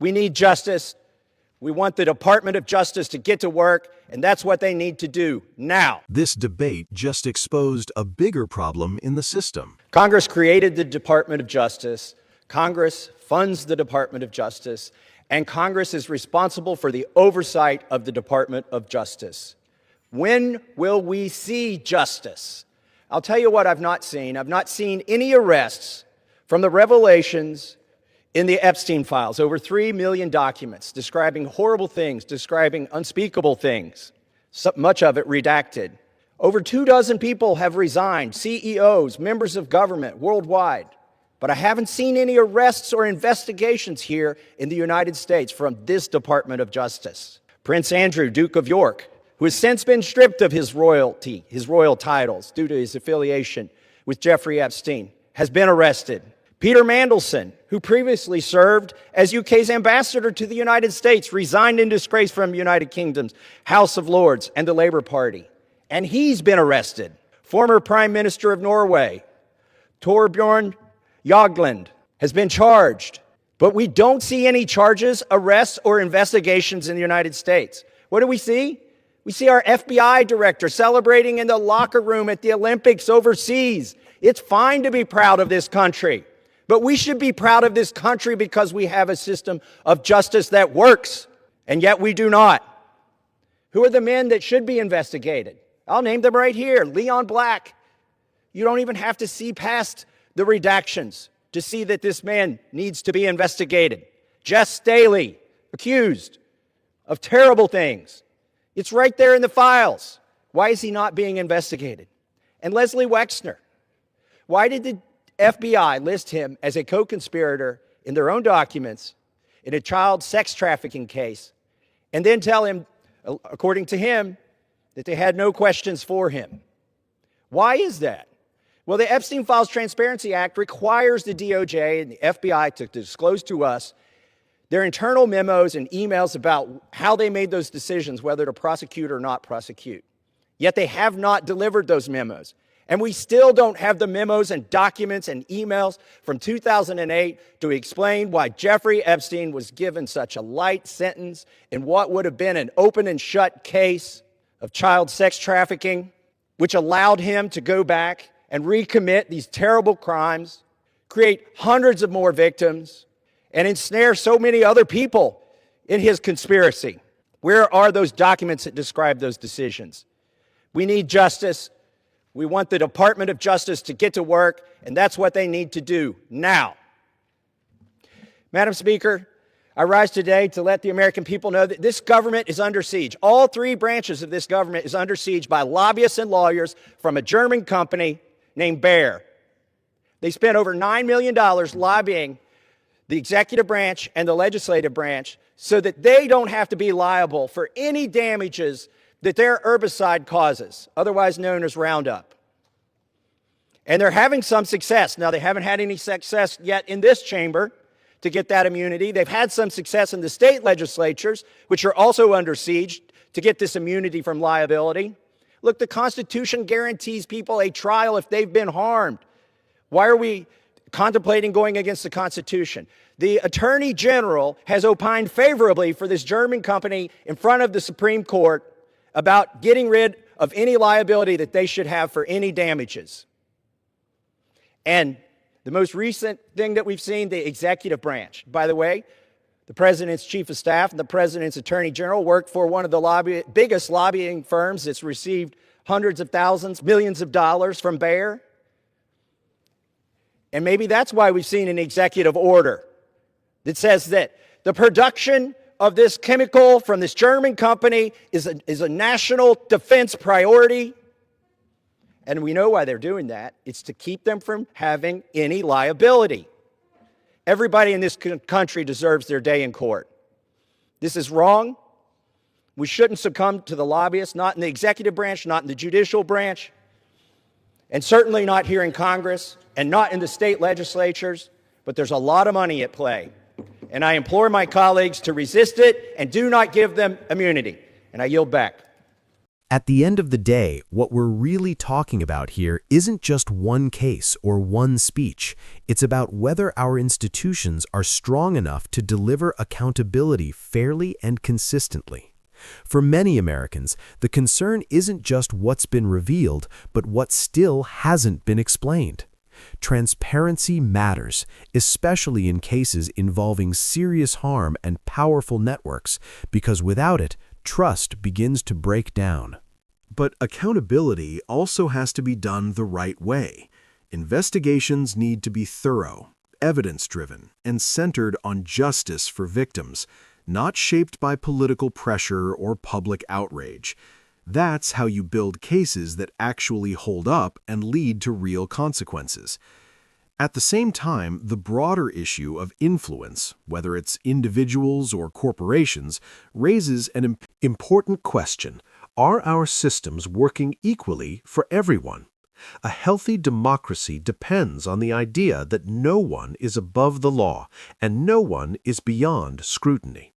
We need justice. We want the Department of Justice to get to work, and that's what they need to do now. This debate just exposed a bigger problem in the system. Congress created the Department of Justice. Congress funds the Department of Justice, and Congress is responsible for the oversight of the Department of Justice. When will we see justice? I'll tell you what I've not seen. I've not seen any arrests from the revelations in the Epstein files, over 3 million documents describing horrible things, describing unspeakable things, much of it redacted. Over 24 people have resigned, CEOs, members of government worldwide. But I haven't seen any arrests or investigations here in the United States from this Department of Justice. Prince Andrew, Duke of York, who has since been stripped of his royal titles due to his affiliation with Jeffrey Epstein, has been arrested. Peter Mandelson, who previously served as UK's ambassador to the United States, resigned in disgrace from United Kingdom's House of Lords and the Labour Party, and he's been arrested. Former Prime Minister of Norway, Torbjorn Jagland, has been charged, but we don't see any charges, arrests, or investigations in the United States. What do we see? We see our FBI director celebrating in the locker room at the Olympics overseas. It's fine to be proud of this country. But we should be proud of this country because we have a system of justice that works, and yet we do not. Who are the men that should be investigated? I'll name them right here. Leon Black. You don't even have to see past the redactions to see that this man needs to be investigated. Jess Staley, accused of terrible things. It's right there in the files. Why is he not being investigated? And Leslie Wexner. Why did the FBI list him as a co-conspirator in their own documents in a child sex trafficking case, and then tell him, according to him, that they had no questions for him? Why is that? Well, the Epstein Files Transparency Act requires the DOJ and the FBI to disclose to us their internal memos and emails about how they made those decisions, whether to prosecute or not prosecute. Yet they have not delivered those memos. And we still don't have the memos and documents and emails from 2008 to explain why Jeffrey Epstein was given such a light sentence in what would have been an open and shut case of child sex trafficking, which allowed him to go back and recommit these terrible crimes, create hundreds of more victims, and ensnare so many other people in his conspiracy. Where are those documents that describe those decisions? We need justice. We want the Department of Justice to get to work, and that's what they need to do now. Madam Speaker, I rise today to let the American people know that this government is under siege. All 3 branches of this government is under siege by lobbyists and lawyers from a German company named Bayer. They spent over $9 million lobbying the executive branch and the legislative branch so that they don't have to be liable for any damages that their herbicide causes, otherwise known as Roundup. And they're having some success. Now, they haven't had any success yet in this chamber to get that immunity. They've had some success in the state legislatures, which are also under siege, to get this immunity from liability. Look, the Constitution guarantees people a trial if they've been harmed. Why are we contemplating going against the Constitution? The Attorney General has opined favorably for this German company in front of the Supreme Court about getting rid of any liability that they should have for any damages. And the most recent thing that we've seen, the executive branch. By the way, the President's Chief of Staff and the President's Attorney General work for one of the biggest lobbying firms that's received hundreds of thousands, millions of dollars from Bayer. And maybe that's why we've seen an executive order that says that the production of this chemical from this German company is a national defense priority. And we know why they're doing that. It's to keep them from having any liability. Everybody in this country deserves their day in court. This is wrong. We shouldn't succumb to the lobbyists, not in the executive branch, not in the judicial branch, and certainly not here in Congress, and not in the state legislatures, but there's a lot of money at play. And I implore my colleagues to resist it and do not give them immunity. And I yield back. At the end of the day, what we're really talking about here isn't just one case or one speech. It's about whether our institutions are strong enough to deliver accountability fairly and consistently. For many Americans, the concern isn't just what's been revealed, but what still hasn't been explained. Transparency matters, especially in cases involving serious harm and powerful networks, because without it, trust begins to break down. But accountability also has to be done the right way. Investigations need to be thorough, evidence-driven, and centered on justice for victims, not shaped by political pressure or public outrage. That's how you build cases that actually hold up and lead to real consequences. At the same time, the broader issue of influence, whether it's individuals or corporations, raises an important question. Are our systems working equally for everyone? A healthy democracy depends on the idea that no one is above the law and no one is beyond scrutiny.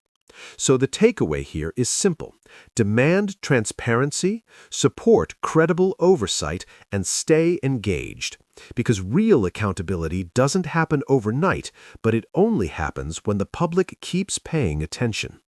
So the takeaway here is simple. Demand transparency, support credible oversight, and stay engaged. Because real accountability doesn't happen overnight, but it only happens when the public keeps paying attention.